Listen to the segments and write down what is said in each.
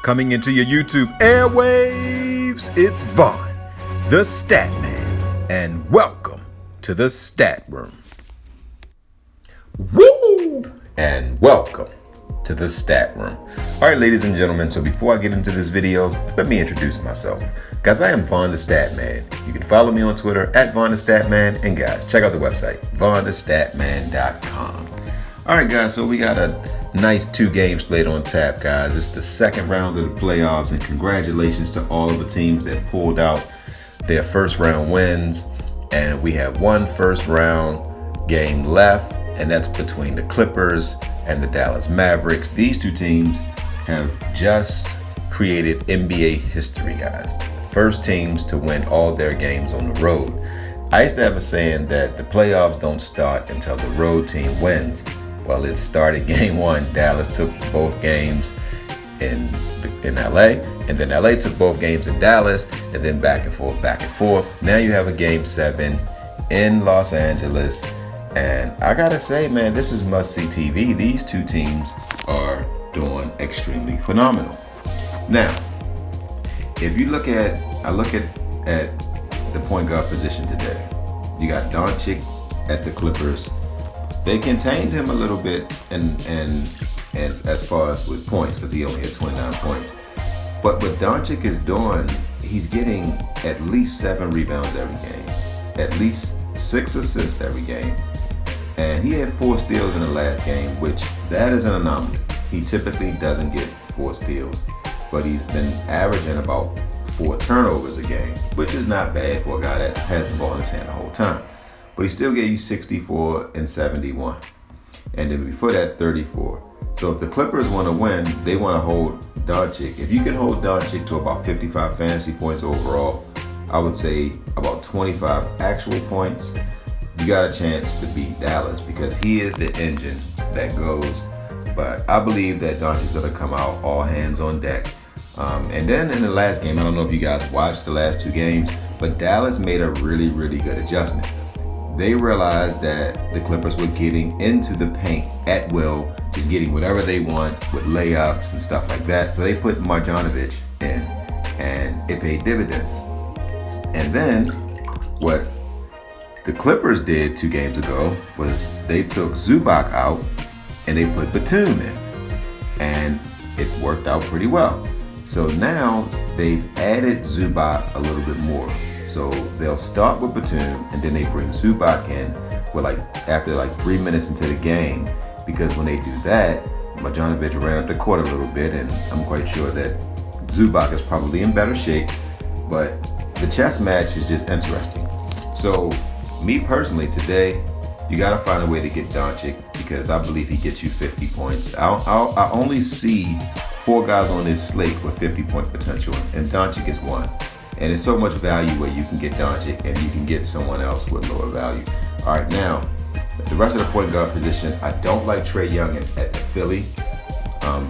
Coming into your YouTube airwaves, it's Vaughn, the Stat Man, and welcome to the Stat Room. Woo! And welcome to the Stat Room. All right, ladies and gentlemen, so before I get into this video, let me introduce myself. Guys, I am Vaughn the Stat Man. You can follow me on Twitter at Vaughn the Stat Man, and guys, check out the website, vaughnthestatman.com. All right, guys, so we got a nice 2 games played on tap, guys. It's the second round of the playoffs, and congratulations to all of the teams that pulled out their first round wins. And we have one first round game left, and that's between the Clippers and the Dallas Mavericks. These 2 teams have just created NBA history, guys. First teams to win all their games on the road. I used to have a saying that the playoffs don't start until the road team wins. Well, it started game 1. Dallas took both games in LA, and then LA took both games in Dallas, and then back and forth. Now you have a game 7 in Los Angeles, and I gotta say, man, this is must-see TV. These 2 teams are doing extremely phenomenal. Now, if you look at the point guard position today, you got Doncic at the Clippers. They contained him a little bit, and as far as with points, because he only had 29 points. But what Doncic is doing, he's getting at least 7 rebounds every game, at least 6 assists every game, and he had 4 steals in the last game, which that is an anomaly. He typically doesn't get 4 steals, but he's been averaging about 4 turnovers a game, which is not bad for a guy that has the ball in his hand the whole time. But he still gave you 64 and 71. And then before that, 34. So if the Clippers want to win, they want to hold Doncic. If you can hold Doncic to about 55 fantasy points overall, I would say about 25 actual points, you got a chance to beat Dallas because he is the engine that goes. But I believe that Doncic's going to come out all hands on deck. And then in the last game, I don't know if you guys watched the last 2 games, but Dallas made a really, really good adjustment. They realized that the Clippers were getting into the paint at will, just getting whatever they want with layups and stuff like that. So they put Marjanovic in, and it paid dividends. And then what the Clippers did 2 games ago was they took Zubac out and they put Batum in, and it worked out pretty well. So now they've added Zubac a little bit more. So they'll start with Batum, and then they bring Zubac in after 3 minutes into the game, because when they do that, Marjanovic ran up the court a little bit, and I'm quite sure that Zubac is probably in better shape, but the chess match is just interesting. So me personally, today, you got to find a way to get Doncic, because I believe he gets you 50 points. I only see 4 guys on this slate with 50-point potential, and Doncic is one. And there's so much value where you can get Doncic and you can get someone else with lower value. All right, now, the rest of the point guard position, I don't like Trey Young at Philly.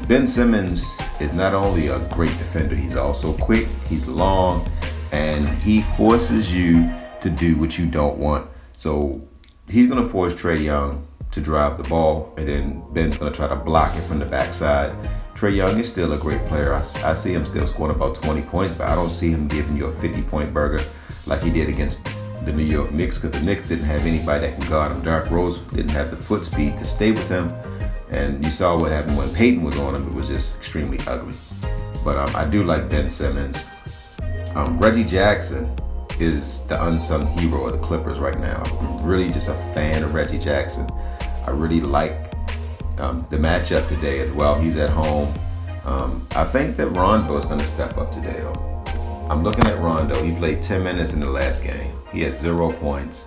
Ben Simmons is not only a great defender, he's also quick, he's long, and he forces you to do what you don't want. So he's going to force Trey Young to drive the ball, and then Ben's going to try to block it from the backside. Trey Young is still a great player. I see him still scoring about 20 points, but I don't see him giving you a 50-point burger like he did against the New York Knicks, because the Knicks didn't have anybody that can guard him. Derrick Rose didn't have the foot speed to stay with him, and you saw what happened when Peyton was on him. It was just extremely ugly. But I do like Ben Simmons. Reggie Jackson is the unsung hero of the Clippers right now. I'm really just a fan of Reggie Jackson. I really like the matchup today as well. He's at home. I think that Rondo is going to step up today, though. I'm looking at Rondo. He played 10 minutes in the last game. He had 0 points,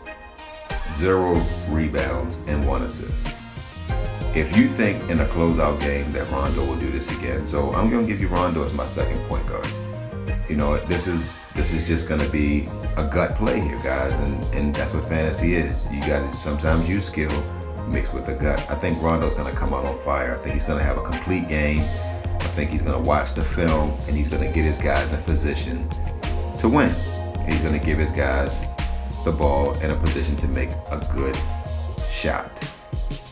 0 rebounds, and 1 assist. If you think in a closeout game that Rondo will do this again, so I'm going to give you Rondo as my second point guard. You know, this is just going to be a gut play here, guys, and that's what fantasy is. You got to sometimes use skill mixed with the gut. I think Rondo's going to come out on fire. I think he's going to have a complete game. I think he's going to watch the film, and he's going to get his guys in position to win. He's going to give his guys the ball in a position to make a good shot.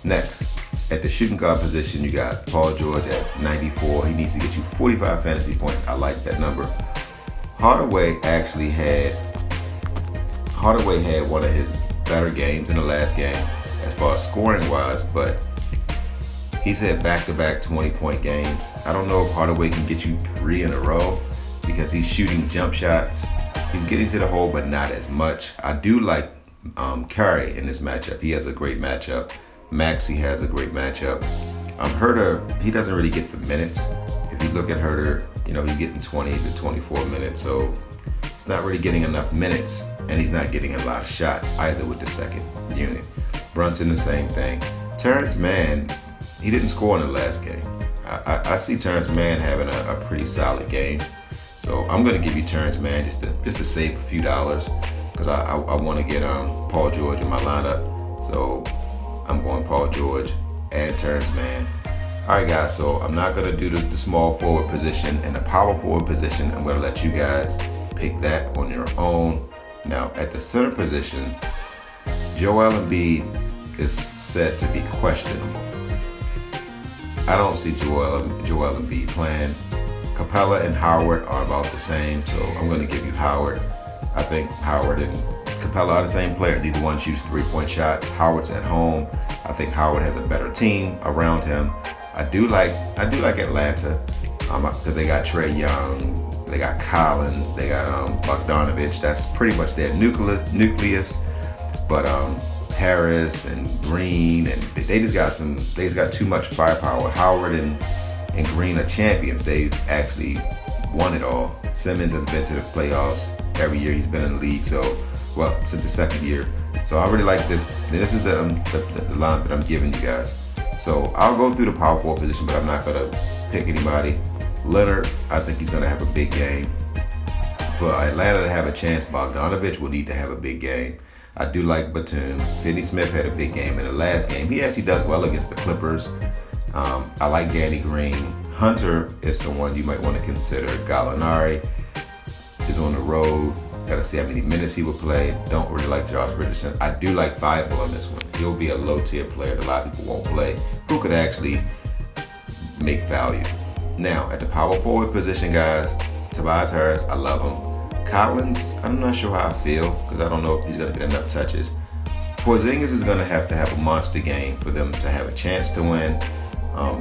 Next, At the shooting guard position, you got Paul George at 94. He needs to get you 45 fantasy points. I like that number. Hardaway had one of his better games in the last game as far as scoring wise, but he's had back-to-back 20-point games. I don't know if Hardaway can get you 3 in a row because he's shooting jump shots. He's getting to the hole, but not as much. I do like Curry in this matchup. He has a great matchup. Maxey has a great matchup. Herter, he doesn't really get the minutes. If you look at Herter, he's getting 20 to 24 minutes, so he's not really getting enough minutes, and he's not getting a lot of shots either with the second unit. Brunson, the same thing. Terrence Mann, he didn't score in the last game. I see Terrence Mann having a pretty solid game, so I'm going to give you Terrence Mann just to save a few dollars because I want to get Paul George in my lineup. So I'm going Paul George and Terrence Mann. All right, guys, so I'm not going to do the small forward position and the power forward position. I'm going to let you guys pick that on your own. Now, at the center position, Joel Embiid is said to be questionable. I don't see Joel Embiid playing. Capella and Howard are about the same, so I'm going to give you Howard. I think Howard and Capella are the same player. Neither one shoots 3-point shots. Howard's at home. I think Howard has a better team around him. I do like Atlanta because they got Trey Young, they got Collins, they got Bogdanovich. That's pretty much their nucleus. But Harris and Green, and they just got too much firepower. Howard and Green are champions. They've actually won it all. Simmons has been to the playoffs every year he's been in the league. Since the second year. So I really like this. This is the line that I'm giving you guys. So I'll go through the power forward position, but I'm not going to pick anybody. Leonard, I think he's going to have a big game. For Atlanta to have a chance, Bogdanovich will need to have a big game. I do like Batum. Finney Smith had a big game in the last game. He actually does well against the Clippers. I like Danny Green. Hunter is someone you might want to consider. Gallinari is on the road. Got to see how many minutes he will play. Don't really like Josh Richardson. I do like Thibault on this one. He'll be a low-tier player that a lot of people won't play, who could actually make value. Now, at the power forward position, guys, Tobias Hurst, I love him. Collins, I'm not sure how I feel because I don't know if he's going to get enough touches. Porzingis is going to have a monster game for them to have a chance to win.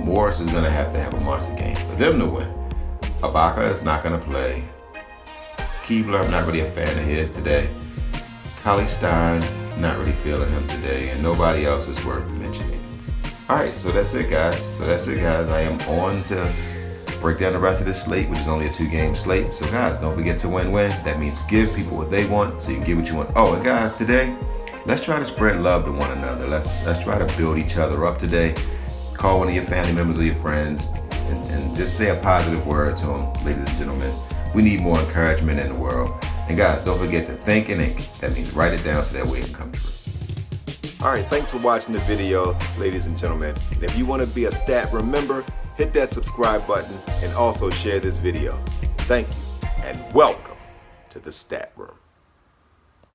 Morris is going to have a monster game for them to win. Ibaka is not going to play. Keebler, I'm not really a fan of his today. Cauley Stein, not really feeling him today, and nobody else is worth mentioning. All right, so that's it, guys. I am on to break down the rest of this slate, which is only a 2-game slate. So, guys, don't forget to win-win. That means give people what they want, so you can get what you want. Oh, and guys, today, let's try to spread love to one another. Let's try to build each other up today. Call one of your family members or your friends, and just say a positive word to them, ladies and gentlemen. We need more encouragement in the world. And guys, don't forget to think and ink. That means write it down so that way it can come true. All right, thanks for watching the video, ladies and gentlemen. And if you want to be a stat, remember, hit that subscribe button and also share this video. Thank you, and welcome to the Stat Room.